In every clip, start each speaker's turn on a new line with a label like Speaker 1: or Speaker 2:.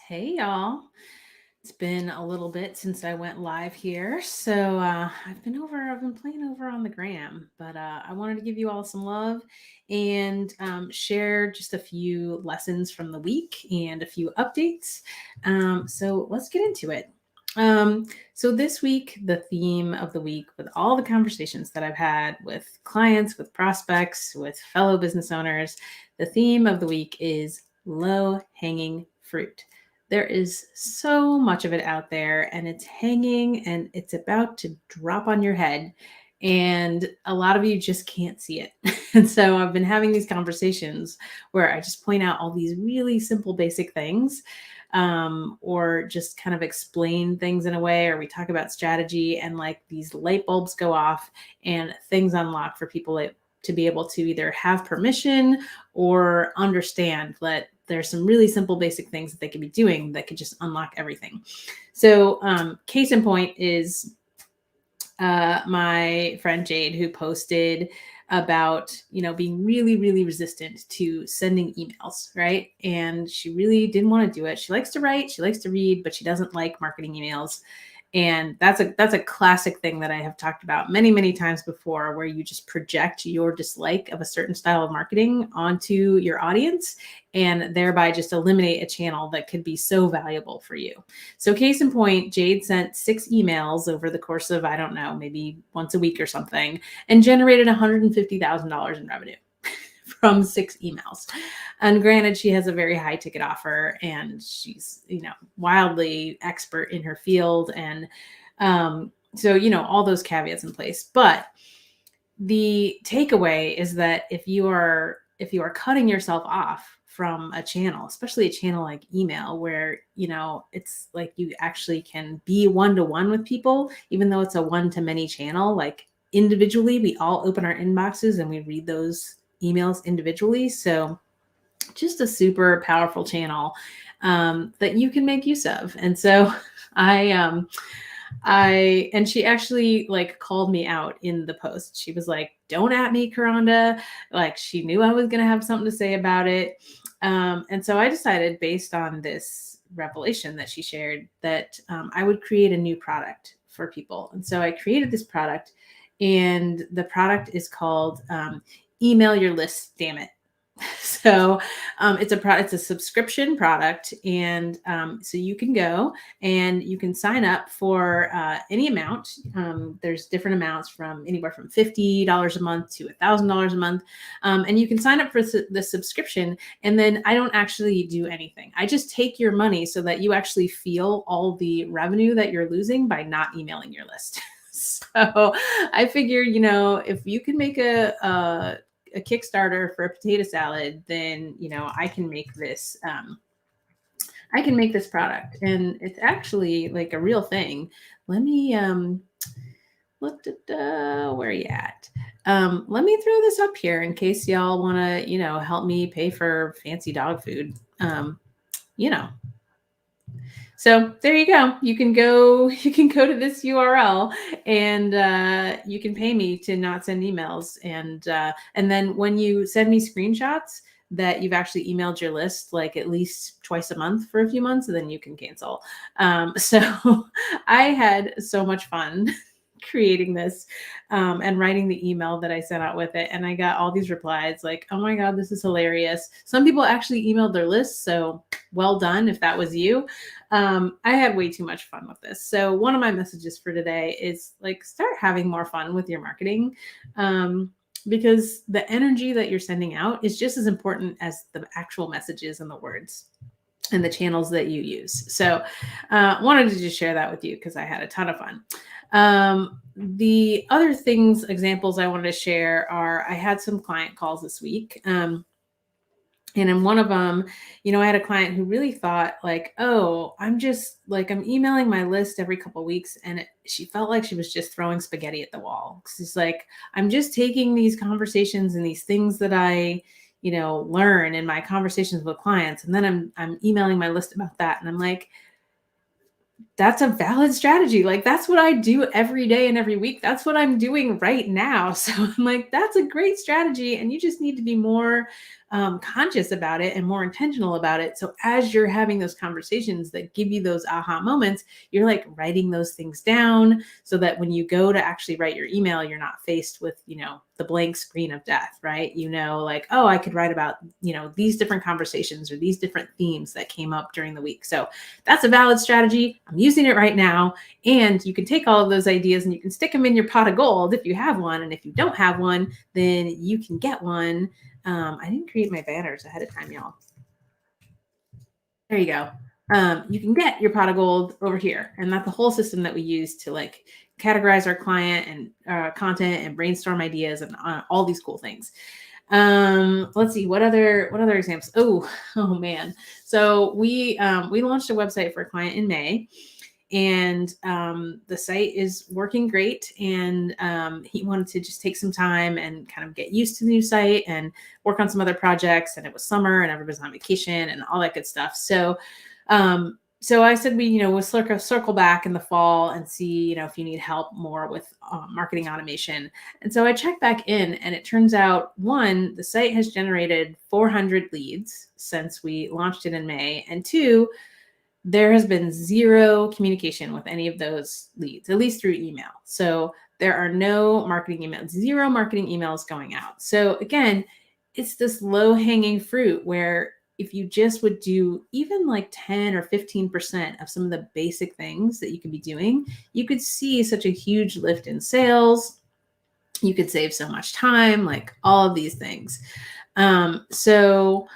Speaker 1: Hey y'all. It's been a little bit since I went live here. I've been playing over on the gram, but I wanted to give you all some love and share just a few lessons from the week and a few updates. So let's get into it. So this week, the theme of the week with all the conversations that I've had with clients, with prospects, with fellow business owners, the theme of the week is low hanging fruit. There is so much of it out there and it's hanging and it's about to drop on your head. And a lot of you just can't see it. And so I've been having these conversations where I just point out all these really simple, basic things, or just kind of explain things in a way, or we talk about strategy and like these light bulbs go off and things unlock for people to be able to either have permission or understand that there's some really simple basic things that they could be doing that could just unlock everything. So case in point is my friend Jade, who posted about being really really resistant to sending emails, right? And she really didn't want to do it. She likes to write, she likes to read, but she doesn't like marketing emails. And that's a classic thing that I have talked about many times before, where you just project your dislike of a certain style of marketing onto your audience and thereby just eliminate a channel that could be so valuable for you. So case in point, Jade sent 6 emails over the course of, I don't know, maybe once a week or something, and generated $150,000 in revenue from 6 emails. And granted, she has a very high ticket offer and she's, wildly expert in her field. And so, all those caveats in place. But the takeaway is that if you are cutting yourself off from a channel, especially a channel like email, where it's like you actually can be one-to-one with people, even though it's a one-to-many channel. Like individually, we all open our inboxes and we read those emails individually. So just a super powerful channel that you can make use of. And so and she actually like called me out in the post. She was like, "Don't at me, Karonda." Like she knew I was going to have something to say about it. And so I decided, based on this revelation that she shared, that I would create a new product for people. And so I created this product, and the product is called Email Your List, Damn It. So it's a subscription product, and so you can go and you can sign up for any amount. There's different amounts from anywhere from $50 a month to $1,000 a month, and you can sign up for the subscription. And then I don't actually do anything. I just take your money so that you actually feel all the revenue that you're losing by not emailing your list. So I figure, if you can make a Kickstarter for a potato salad, then I can make this. I can make this product, and it's actually like a real thing. Let me look at where are you at? Let me throw this up here in case y'all want to help me pay for fancy dog food. You know, So there you go. You can go to this URL and you can pay me to not send emails. And then when you send me screenshots that you've actually emailed your list, like at least twice a month for a few months, then you can cancel. So I had so much fun creating this and writing the email that I sent out with it. And I got all these replies like, "Oh my God, this is hilarious." Some people actually emailed their lists. So well done if that was you. I had way too much fun with this. So one of my messages for today is like, start having more fun with your marketing. Because the energy that you're sending out is just as important as the actual messages and the words and the channels that you use. So wanted to just share that with you because I had a ton of fun. The other examples I wanted to share are, I had some client calls this week. And in one of them, I had a client who really thought like, "Oh, I'm emailing my list every couple of weeks." And she felt like she was just throwing spaghetti at the wall. She's like, "I'm just taking these conversations and these things that I, learn in my conversations with clients. And then I'm emailing my list about that." And I'm like, that's a valid strategy. Like, that's what I do every day and every week. That's what I'm doing right now. So I'm like, that's a great strategy. And you just need to be more conscious about it and more intentional about it. So as you're having those conversations that give you those aha moments, you're like writing those things down so that when you go to actually write your email, you're not faced with, the blank screen of death, right? Like, oh, I could write about, these different conversations or these different themes that came up during the week. So that's a valid strategy. I'm using it right now. And you can take all of those ideas and you can stick them in your pot of gold if you have one. And if you don't have one, then you can get one. I didn't create my banners ahead of time, y'all. There you go. You can get your pot of gold over here. And that's the whole system that we use to like categorize our client and content and brainstorm ideas and all these cool things. Let's see what other examples. Oh man. So we launched a website for a client in May, and the site is working great, and he wanted to just take some time and kind of get used to the new site and work on some other projects, and it was summer and everybody's on vacation and all that good stuff. So I said we'll circle back in the fall and see if you need help more with marketing automation. And so I checked back in, and it turns out, one, the site has generated 400 leads since we launched it in May, and two, there has been zero communication with any of those leads, at least through email. So there are no marketing emails, zero marketing emails going out. So again, it's this low-hanging fruit where if you just would do even like 10 or 15% of some of the basic things that you could be doing, you could see such a huge lift in sales. You could save so much time, like all of these things. So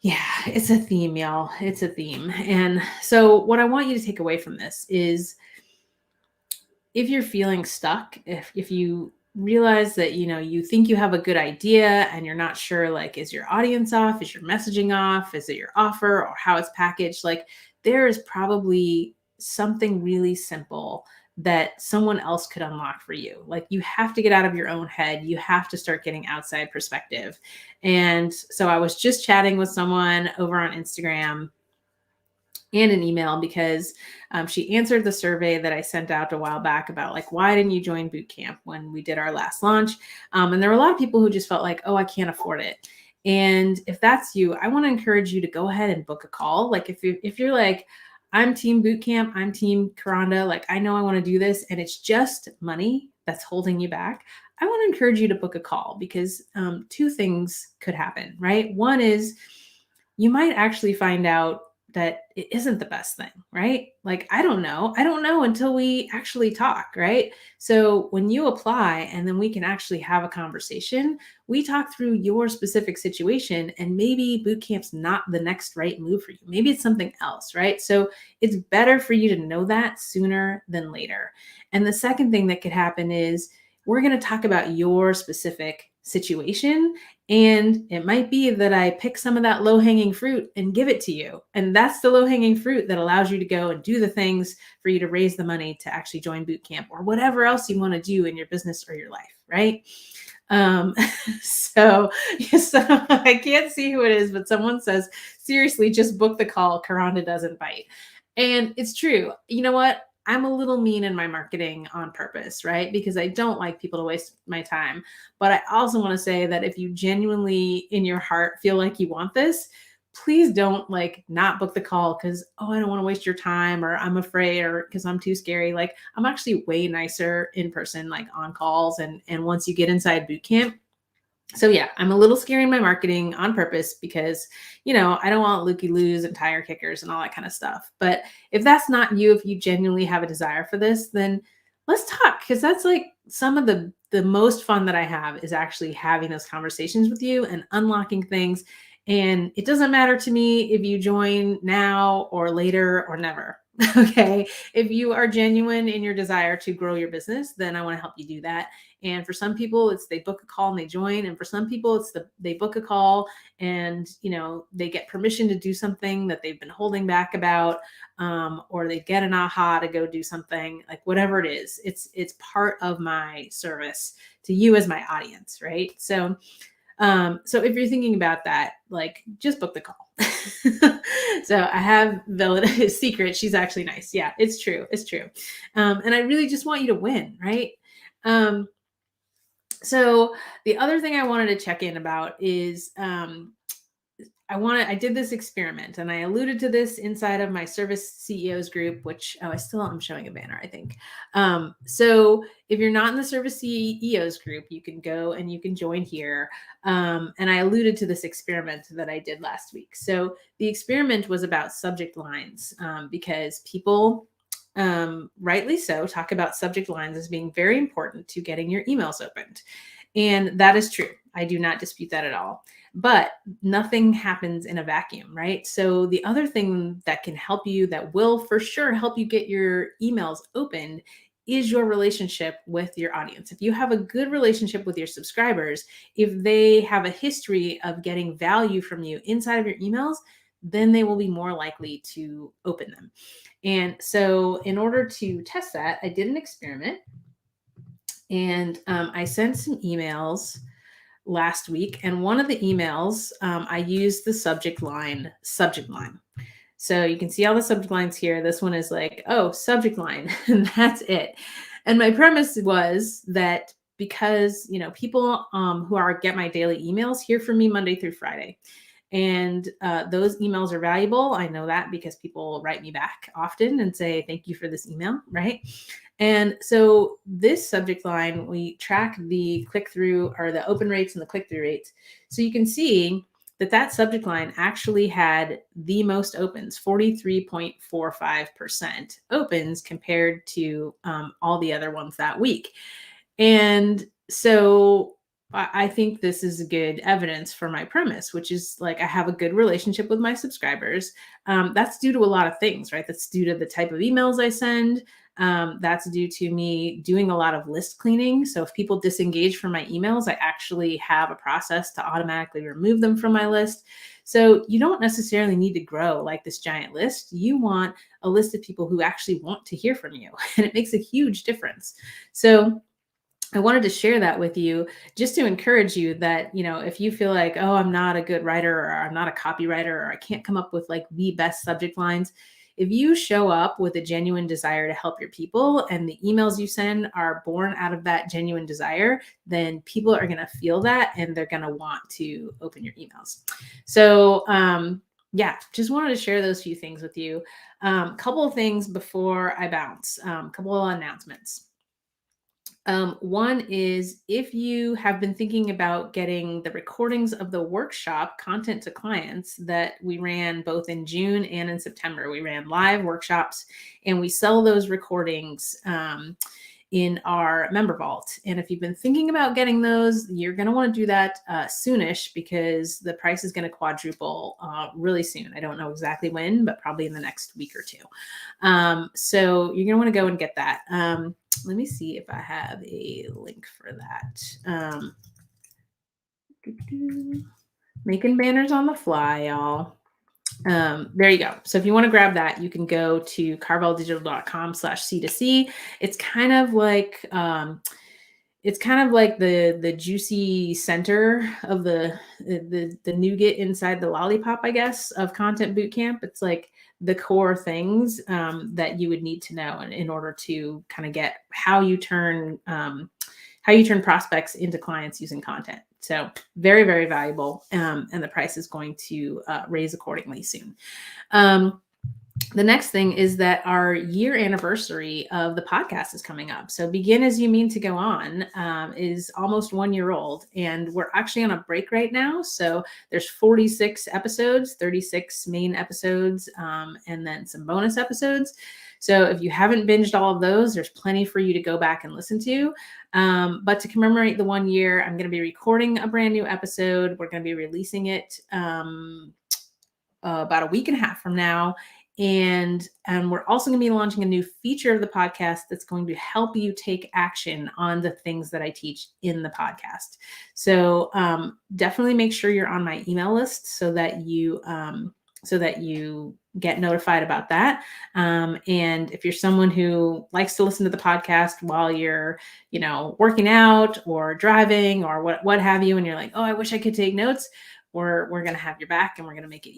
Speaker 1: yeah, it's a theme, y'all. It's a theme. And so what I want you to take away from this is, if you're feeling stuck, if you realize that you think you have a good idea and you're not sure, like, is your audience off, is your messaging off, is it your offer or how it's packaged, like, there is probably something really simple that someone else could unlock for you. Like, you have to get out of your own head. You have to start getting outside perspective. And so I was just chatting with someone over on Instagram and an email because she answered the survey that I sent out a while back about, like, why didn't you join boot camp when we did our last launch? And there were a lot of people who just felt like, oh, I can't afford it. And if that's you, I want to encourage you to go ahead and book a call. Like, if you're like, I'm team boot camp, I'm team Karanda, like, I know I want to do this, and it's just money that's holding you back, I want to encourage you to book a call, because two things could happen, right? One is you might actually find out that it isn't the best thing, right? Like, I don't know until we actually talk, right? So when you apply and then we can actually have a conversation, we talk through your specific situation, and maybe boot camp's not the next right move for you. Maybe it's something else, right? So it's better for you to know that sooner than later. And the second thing that could happen is we're going to talk about your specific situation, and it might be that I pick some of that low-hanging fruit and give it to you. And that's the low-hanging fruit that allows you to go and do the things for you to raise the money to actually join boot camp or whatever else you want to do in your business or your life, right? So I can't see who it is, but someone says, seriously, just book the call. Karanda doesn't bite. And it's true. You know what? I'm a little mean in my marketing on purpose, right? Because I don't like people to waste my time. But I also want to say that if you genuinely in your heart feel like you want this, please don't like not book the call because, oh, I don't want to waste your time, or I'm afraid, or because I'm too scary. Like, I'm actually way nicer in person, like on calls. And once you get inside boot camp. So yeah, I'm a little scary in my marketing on purpose because, I don't want looky-loos and tire kickers and all that kind of stuff. But if that's not you, if you genuinely have a desire for this, then let's talk, because that's like some of the most fun that I have is actually having those conversations with you and unlocking things. And it doesn't matter to me if you join now or later or never. Okay. If you are genuine in your desire to grow your business, then I want to help you do that. And for some people, it's they book a call and they join. And for some people, it's they book a call and, they get permission to do something that they've been holding back about, or they get an aha to go do something, like whatever it is. It's part of my service to you as my audience, right? So if you're thinking about that, like, just book the call. So I have His secret. She's actually nice. Yeah, it's true. It's true. And I really just want you to win, right? So the other thing I wanted to check in about is I did this experiment, and I alluded to this inside of my service CEOs group, which I'm showing a banner, I think. So if you're not in the service CEOs group, you can go and you can join here. And I alluded to this experiment that I did last week. So the experiment was about subject lines, because people, rightly so, talk about subject lines as being very important to getting your emails opened. And that is true. I do not dispute that at all. But nothing happens in a vacuum, right? So the other thing that can help you, that will for sure help you get your emails opened, is your relationship with your audience. If you have a good relationship with your subscribers, if they have a history of getting value from you inside of your emails, then they will be more likely to open them. And so in order to test that, I did an experiment, and I sent some emails last week, and one of the emails, I used the subject line. So you can see all the subject lines here. This one is like, oh, subject line, and that's it. And my premise was that because people who get my daily emails hear from me Monday through Friday, and those emails are valuable. I know that because people write me back often and say, thank you for this email, right? And so this subject line, we track the click-through, or the open rates and the click-through rates. So you can see that subject line actually had the most opens, 43.45% opens, compared to all the other ones that week. And so I think this is good evidence for my premise, which is like, I have a good relationship with my subscribers. That's due to a lot of things, right? That's due to the type of emails I send. That's due to me doing a lot of list cleaning. So if people disengage from my emails, I actually have a process to automatically remove them from my list. So you don't necessarily need to grow like this giant list. You want a list of people who actually want to hear from you, and it makes a huge difference. So I wanted to share that with you, just to encourage you that, if you feel like, oh, I'm not a good writer, or I'm not a copywriter, or I can't come up with like the best subject lines. If you show up with a genuine desire to help your people, and the emails you send are born out of that genuine desire, then people are going to feel that, and they're going to want to open your emails. So, yeah, just wanted to share those few things with you. Couple of things before I bounce, couple of announcements. One is, if you have been thinking about getting the recordings of the workshop content to clients that we ran both in June and in September, we ran live workshops, and we sell those recordings in our member vault. And if you've been thinking about getting those, you're going to want to do that soonish, because the price is going to quadruple really soon. I don't know exactly when, but probably in the next week or two. So you're going to want to go and get that. Let me see if I have a link for that. Making banners on the fly, y'all. There you go. So if you want to grab that, you can go to carveldigital.com/C2C. It's kind of like the juicy center of the nougat inside the lollipop, I guess, of Content Bootcamp. It's like the core things that you would need to know in order to kind of get how you turn prospects into clients using content. So very, very valuable. And the price is going to raise accordingly soon. The next thing is that our year anniversary of the podcast is coming up. So Begin As You Mean to Go On is almost 1 year old, and we're actually on a break right now. So there's 46 episodes, 36 main episodes, and then some bonus episodes. So if you haven't binged all of those, there's plenty for you to go back and listen to. But to commemorate the 1 year, I'm going to be recording a brand new episode. We're going to be releasing it about a week and a half from now. And we're also going to be launching a new feature of the podcast that's going to help you take action on the things that I teach in the podcast. So definitely make sure you're on my email list so that you get notified about that. And if you're someone who likes to listen to the podcast while you're, working out or driving or what have you, and you're like, oh, I wish I could take notes. we're going to have your back, and we're going to make it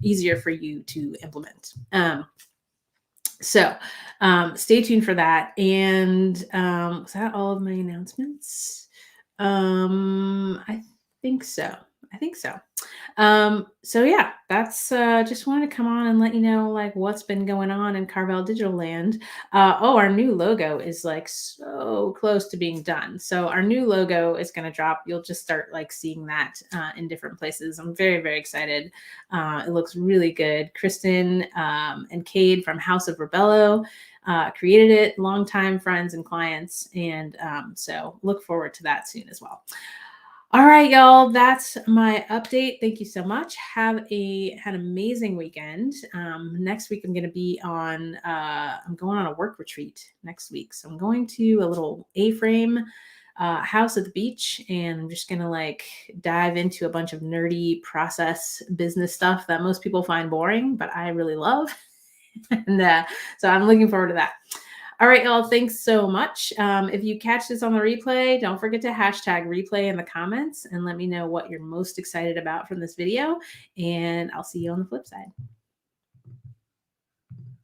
Speaker 1: easier for you to implement. So stay tuned for that. And was that all of my announcements? I think so. So yeah, that's just wanted to come on and let you know like what's been going on in Carvel Digital Land. Our new logo is like so close to being done. So our new logo is going to drop. You'll just start like seeing that in different places. I'm very, very excited. It looks really good. Kristen and Cade from House of Rebello created it, longtime friends and clients. And so look forward to that soon as well. All right, y'all, that's my update. Thank you so much. Have an amazing weekend. Next week, I'm going to be on, I'm going on a work retreat next week. So I'm going to a little A-frame house at the beach, and I'm just going to like dive into a bunch of nerdy process business stuff that most people find boring, but I really love. And so I'm looking forward to that. All right, y'all, thanks so much. If you catch this on the replay, don't forget to hashtag replay in the comments and let me know what you're most excited about from this video. And I'll see you on the flip side.